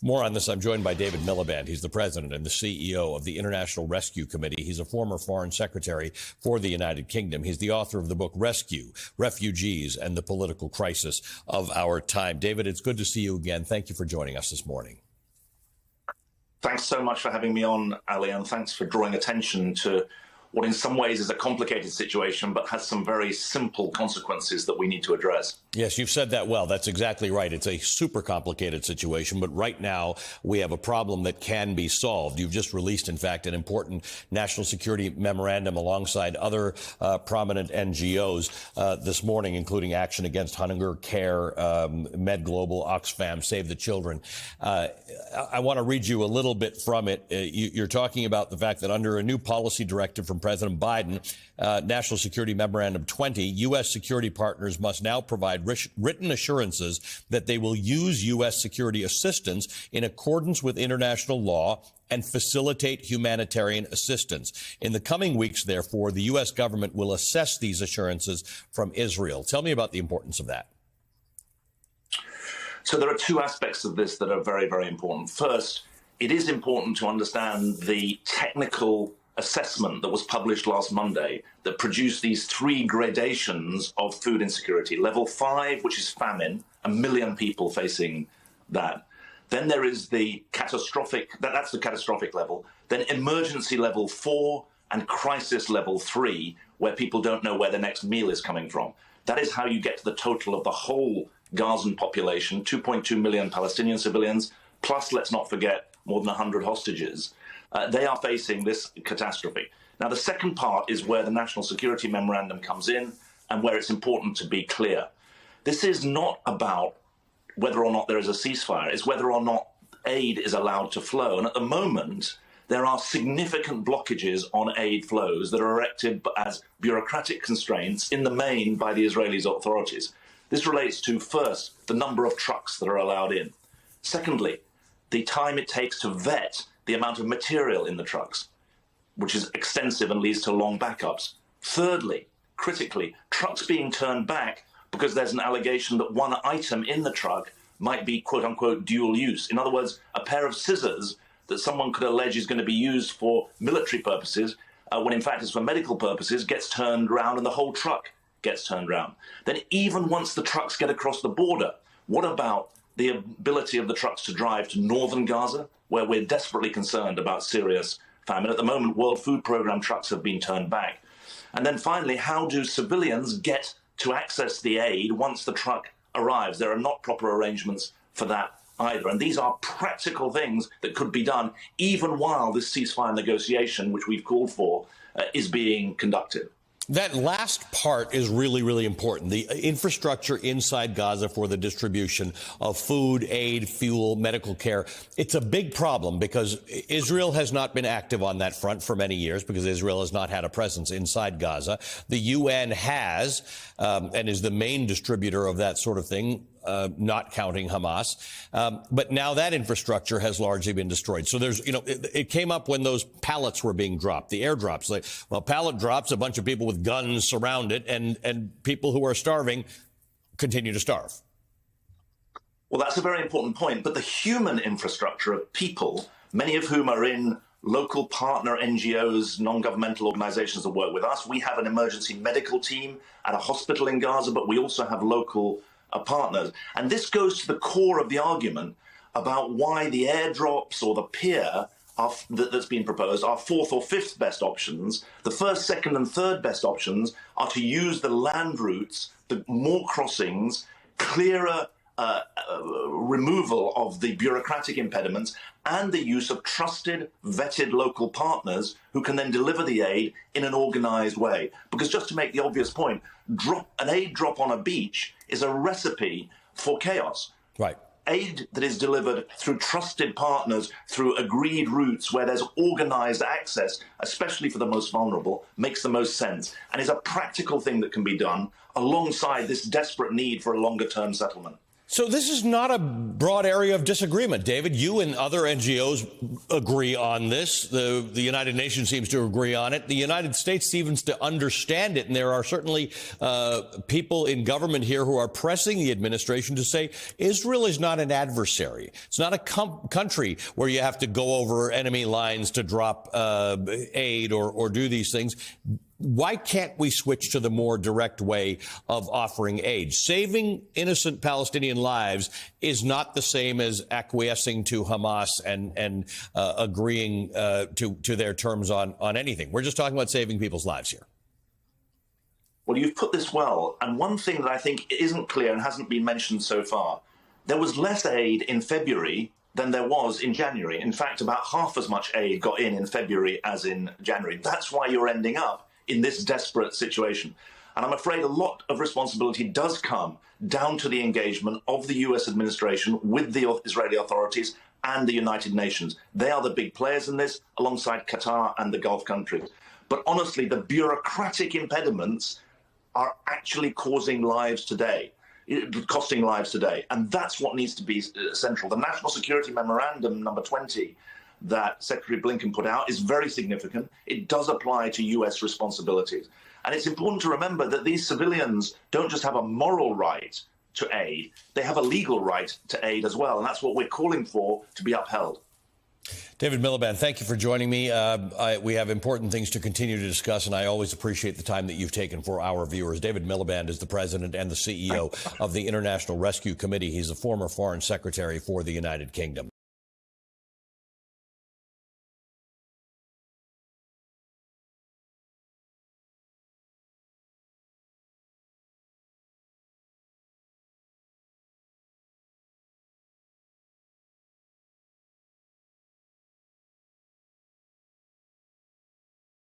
More on this. I'm joined by David Miliband. He's the president and the CEO of the International Rescue Committee. He's a former foreign secretary for the United Kingdom. He's the author of the book Rescue, Refugees and the Political Crisis of Our Time. David, it's good to see you again. Thank you for joining us this morning. Thanks so much for having me on, Ali, and thanks for drawing attention to what in some ways is a complicated situation, but has some very simple consequences that we need to address. Yes, you've said that well. That's exactly right. It's a super complicated situation, but right now we have a problem that can be solved. You've just released, in fact, an important national security memorandum alongside other prominent NGOs this morning, including Action Against Hunger, CARE, Med Global, Oxfam, Save the Children. I want to read you a little bit from it. You're talking about the fact that under a new policy directive from President Biden, National Security Memorandum 20, U.S. security partners must now provide written assurances that they will use U.S. security assistance in accordance with international law and facilitate humanitarian assistance. In the coming weeks, therefore, the U.S. government will assess these assurances from Israel. Tell me about the importance of that. So there are two aspects of this that are very, very important. First, it is important to understand the technical assessment that was published last Monday that produced these three gradations of food insecurity. Level 5, which is famine, 1 million people facing that. Then there is the catastrophic, that's the catastrophic level. Then emergency level 4 and crisis level 3, where people don't know where the next meal is coming from. That is how you get to the total of the whole Gazan population, 2.2 million Palestinian civilians, plus, let's not forget, more than 100 hostages. They are facing this catastrophe. Now, the second part is where the National Security Memorandum comes in and where it's important to be clear. This is not about whether or not there is a ceasefire. It's whether or not aid is allowed to flow. And at the moment, there are significant blockages on aid flows that are erected as bureaucratic constraints in the main by the Israeli authorities. This relates to, first, the number of trucks that are allowed in. Secondly, the time it takes to vet the amount of material in the trucks, which is extensive and leads to long backups. Thirdly, critically, trucks being turned back because there's an allegation that one item in the truck might be, quote unquote, dual use. In other words, a pair of scissors that someone could allege is going to be used for military purposes, when in fact it's for medical purposes, gets turned around and the whole truck gets turned around. Then even once the trucks get across the border, what about the ability of the trucks to drive to northern Gaza, where we're desperately concerned about serious famine? At the moment, World Food Programme trucks have been turned back. And then finally, how do civilians get to access the aid once the truck arrives? There are not proper arrangements for that either. And these are practical things that could be done even while this ceasefire negotiation, which we've called for, is being conducted. That last part is really, really important. The infrastructure inside Gaza for the distribution of food, aid, fuel, medical care. It's a big problem because Israel has not been active on that front for many years because Israel has not had a presence inside Gaza. The UN has and is the main distributor of that sort of thing. Not counting Hamas. But now that infrastructure has largely been destroyed. So there's, it came up when those pallets were being dropped, the airdrops. Like, well, pallet drops, a bunch of people with guns surround it, and people who are starving continue to starve. Well, that's a very important point. But the human infrastructure of people, many of whom are in local partner NGOs, non-governmental organizations that work with us. We have an emergency medical team at a hospital in Gaza, but we also have local partners. And this goes to the core of the argument about why the airdrops or the pier that's been proposed are fourth or fifth best options. The first, second and third best options are to use the land routes, the more crossings, clearer removal of the bureaucratic impediments, and the use of trusted, vetted local partners who can then deliver the aid in an organized way. Because just to make the obvious point, an aid drop on a beach is a recipe for chaos. Right. Aid that is delivered through trusted partners, through agreed routes where there's organized access, especially for the most vulnerable, makes the most sense and is a practical thing that can be done alongside this desperate need for a longer-term settlement. So this is not a broad area of disagreement, David. You and other NGOs agree on this. The United Nations seems to agree on it. The United States seems to understand it. And there are certainly people in government here who are pressing the administration to say Israel is not an adversary. It's not a country where you have to go over enemy lines to drop aid or do these things. Why can't we switch to the more direct way of offering aid? Saving innocent Palestinian lives is not the same as acquiescing to Hamas and agreeing to their terms on anything. We're just talking about saving people's lives here. Well, you've put this well. And one thing that I think isn't clear and hasn't been mentioned so far, there was less aid in February than there was in January. In fact, about half as much aid got in February as in January. That's why you're ending up in this desperate situation. And I'm afraid a lot of responsibility does come down to the engagement of the US administration with the Israeli authorities and the United Nations. They are the big players in this, alongside Qatar and the Gulf countries. But honestly, the bureaucratic impediments are actually causing lives today, costing lives today. And that's what needs to be central. The National Security Memorandum number 20 that Secretary Blinken put out is very significant. It does apply to US responsibilities. And it's important to remember that these civilians don't just have a moral right to aid, they have a legal right to aid as well. And that's what we're calling for to be upheld. David Miliband, thank you for joining me. We have important things to continue to discuss, and I always appreciate the time that you've taken for our viewers. David Miliband is the president and the CEO of the International Rescue Committee. He's the former foreign secretary for the United Kingdom.